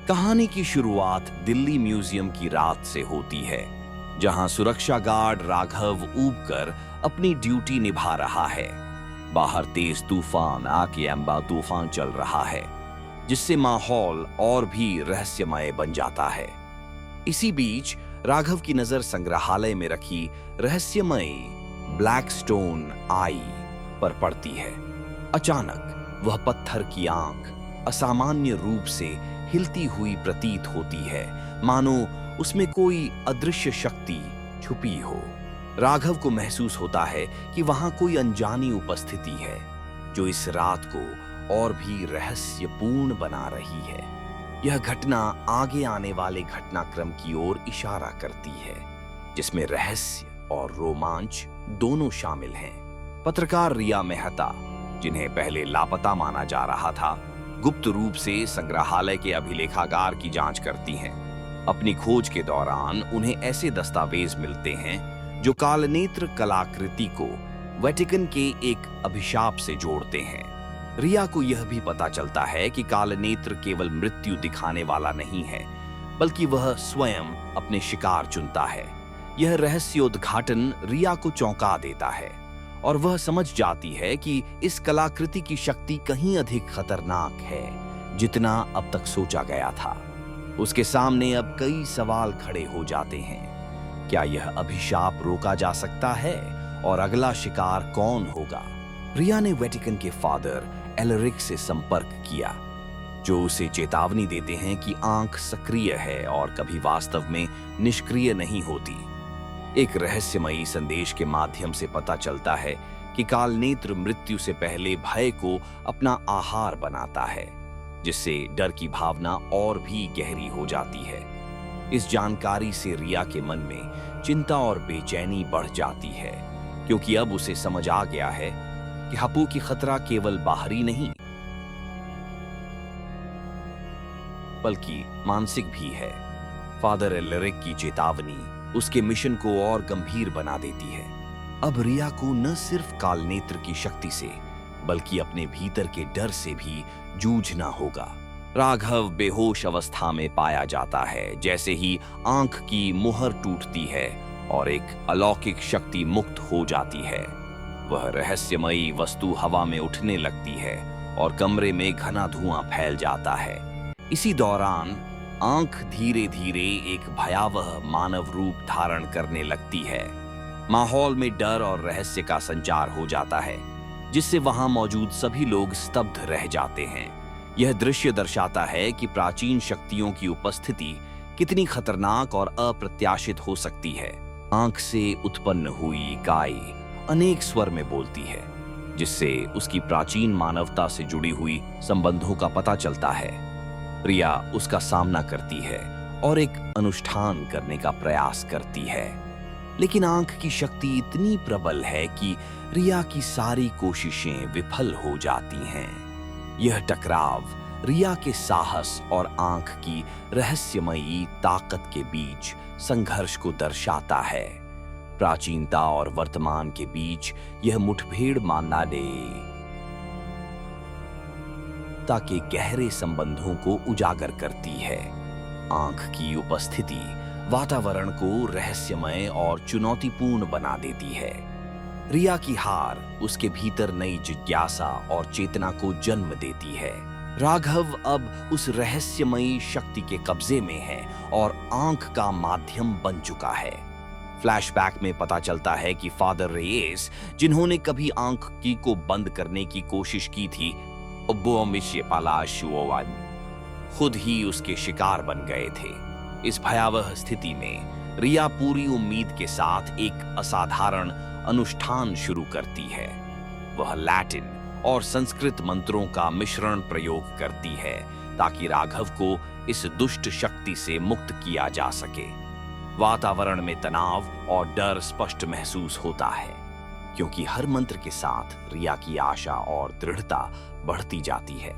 कहानी की शुरुआत दिल्ली म्यूजियम की रात से होती है, जहां सुरक्षा गार्ड राघव ऊबकर अपनी ड्यूटी निभा रहा है। बाहर तेज तूफान आके अम्बा तूफान चल रहा है, जिससे माहौल और भी रहस्यमय बन जाता है। इसी बीच राघव की नजर संग्रहालय में रखी रहस्यमयी ब्लैक स्टोन आई पर पड़ती है। अचानक वह पत्थर की आंख असामान्य रूप से हिलती हुई प्रतीत होती है, मानो उसमें कोई अदृश्य शक्ति छुपी हो। राघव को महसूस होता है कि वहां कोई अनजानी उपस्थिति है, जो इस रात को और भी रहस्यपूर्ण बना रही है। यह घटना आगे आने वाले घटनाक्रम की ओर इशारा करती है, जिसमें रहस्य और रोमांच दोनों शामिल हैं। पत्रकार रिया मेहता, जिन्हें पहले लापता माना जा रहा था, गुप्त रूप से संग्रहालय के अभिलेखागार की जांच करती हैं। अपनी खोज के दौरान उन्हें ऐसे दस्तावेज मिलते हैं जो कालनेत्र कलाकृति को वेटिकन के एक अभिशाप से जोड़ते हैं। रिया को यह भी पता चलता है कि कालनेत्र केवल मृत्यु दिखाने वाला नहीं है, बल्कि वह स्वयं अपने शिकार चुनता है। यह रहस्योद्घाटन रिया को चौंका देता है और वह समझ जाती है कि इस कलाकृति की शक्ति कहीं अधिक खतरनाक है जितना अब तक सोचा गया था। उसके सामने अब कई सवाल खड़े हो जाते हैं। क्या यह अभिशाप रोका जा सकता है और अगला शिकार कौन होगा? रिया ने वेटिकन के फादर एलरिक से संपर्क किया, जो उसे चेतावनी देते हैं कि आंख सक्रिय है और कभी वास्तव में निष्क्रिय नहीं होती। एक रहस्यमयी संदेश के माध्यम से पता चलता है कि कालनेत्र मृत्यु से पहले भय को अपना आहार बनाता है, जिससे डर की भावना और भी गहरी हो जाती है। इस जानकारी से रिया के मन में चिंता और बेचैनी बढ़ जाती है, क्योंकि अब उसे समझ आ गया है कि हपू की खतरा केवल बाहरी नहीं, बल्कि मानसिक भी है। फादर एलरिक की चेतावनी उसके मिशन को और गंभीर बना देती है। अब रिया को न सिर्फ कालनेत्र की शक्ति से, बल्कि अपने भीतर के डर से भी जूझना होगा। राघव बेहोश अवस्था में पाया जाता है जैसे ही आंख की मुहर टूटती है और एक अलौकिक शक्ति मुक्त हो जाती है। वह रहस्यमयी वस्तु हवा में उठने लगती है और कमरे में घना धुआं फैल जाता है। इसी दौरान आंख धीरे धीरे एक भयावह मानव रूप धारण करने लगती है। माहौल में डर और रहस्य का संचार हो जाता है, जिससे वहां मौजूद सभी लोग स्तब्ध रह जाते हैं। यह दृश्य दर्शाता है कि प्राचीन शक्तियों की उपस्थिति कितनी खतरनाक और अप्रत्याशित हो सकती है। आंख से उत्पन्न हुई इकाई अनेक स्वर में बोलती है, जिससे उसकी प्राचीन मानवता से जुड़ी हुई संबंधों का पता चलता है। रिया उसका सामना करती है और एक अनुष्ठान करने का प्रयास करती है, लेकिन आंख की शक्ति इतनी प्रबल है कि रिया की सारी कोशिशें विफल हो जाती हैं। यह टकराव रिया के साहस और आंख की रहस्यमयी ताकत के बीच संघर्ष को दर्शाता है। प्राचीनता और वर्तमान के बीच यह मुठभेड़ माना दे ताकि गहरे संबंधों को उजागर करती है। आंख की उपस्थिति वातावरण को रहस्यमय और चुनौतीपूर्ण बना देती है। रिया की हार उसके भीतर नई जिज्ञासा और चेतना को जन्म देती है। राघव अब उस रहस्यमयी शक्ति के कब्जे में है और आंख का माध्यम बन चुका है। फ्लैशबैक में पता चलता है कि फादर रेयस, जिन्होंने कभी आंख की को बंद करने की कोशिश की थी, खुद ही उसके शिकार बन गए थे। इस भयावह स्थिति में रिया पूरी उम्मीद के साथ एक असाधारण अनुष्ठान शुरू करती है। वह लैटिन और संस्कृत मंत्रों का मिश्रण प्रयोग करती है ताकि राघव को इस दुष्ट शक्ति से मुक्त किया जा सके। वातावरण में तनाव और डर स्पष्ट महसूस होता है, क्योंकि हर मंत्र के साथ रिया की आशा और दृढ़ता बढ़ती जाती है।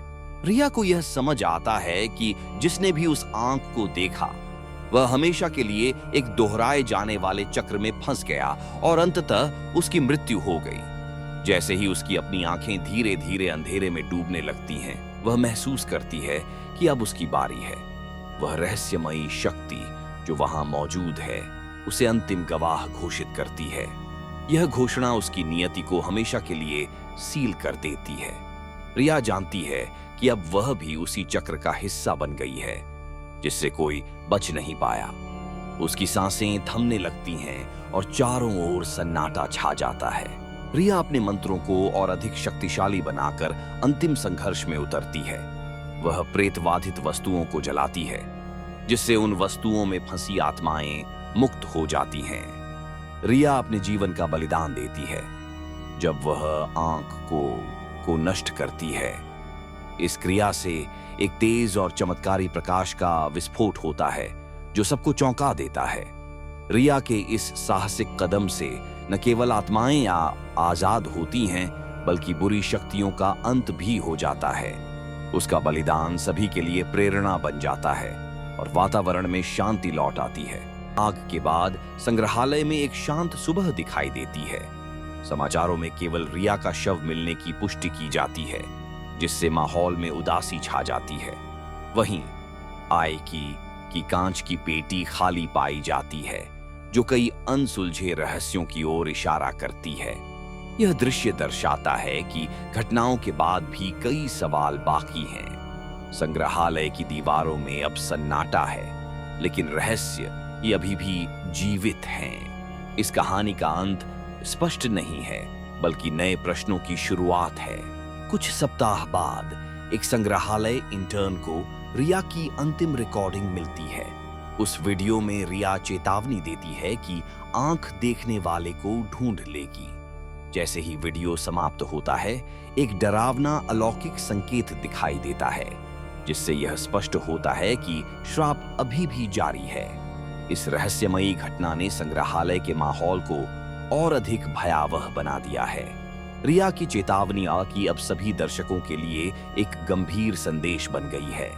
रिया को यह समझ आता है कि जिसने भी उस आंख को देखा, वह हमेशा के लिए एक दोहराए जाने वाले चक्र में फंस गया और अंततः उसकी मृत्यु हो गई। जैसे ही उसकी अपनी आंखें धीरे धीरे अंधेरे में डूबने लगती हैं, वह महसूस करती है कि अब उसकी बारी है। वह रहस्यमयी शक्ति जो वहां मौजूद है उसे अंतिम गवाह घोषित करती है। यह घोषणा उसकी नियति को हमेशा के लिए सील कर देती है। रिया जानती है कि अब वह भी उसी चक्र का हिस्सा बन गई है जिससे कोई बच नहीं पाया। उसकी सांसें थमने लगती हैं और चारों ओर सन्नाटा छा जाता है। रिया अपने मंत्रों को और अधिक शक्तिशाली बनाकर अंतिम संघर्ष में उतरती है। वह प्रेतवाधित वस्तुओं को जलाती है जिससे उन वस्तुओं में फंसी आत्माएं मुक्त हो जाती हैं। रिया अपने जीवन का बलिदान देती है जब वह आंख को नष्ट करती है। इस क्रिया से एक तेज और चमत्कारी प्रकाश का विस्फोट होता है जो सबको चौंका देता है। रिया के इस साहसिक कदम से न केवल आत्माएं आजाद होती हैं बल्कि बुरी शक्तियों का अंत भी हो जाता है। उसका बलिदान सभी के लिए प्रेरणा बन जाता है और वातावरण में शांति लौट आती है। आग के बाद संग्रहालय में एक शांत सुबह दिखाई देती है। समाचारों में केवल रिया का शव मिलने की पुष्टि की जाती है जिससे माहौल में उदासी छा जाती है। वहीं आय की कांच की पेटी खाली पाई जाती है जो कई अनसुलझे रहस्यों की ओर इशारा करती है। यह दृश्य दर्शाता है कि घटनाओं के बाद भी कई सवाल बाकी हैं। संग्रहालय की दीवारों में अब सन्नाटा है लेकिन रहस्य ये अभी भी जीवित हैं। इस कहानी का अंत स्पष्ट नहीं है बल्कि नए प्रश्नों की शुरुआत है। कुछ सप्ताह बाद एक संग्रहालय इंटर्न को रिया की अंतिम रिकॉर्डिंग मिलती है। उस वीडियो में रिया चेतावनी देती है कि आंख देखने वाले को ढूंढ लेगी। जैसे ही वीडियो समाप्त होता है एक डरावना अलौकिक संकेत दिखाई देता है जिससे यह स्पष्ट होता है कि श्राप अभी भी जारी है। इस रहस्यमयी घटना ने संग्रहालय के माहौल को और अधिक भयावह बना दिया है। रिया की चेतावनी की अब सभी दर्शकों के लिए एक गंभीर संदेश बन गई है।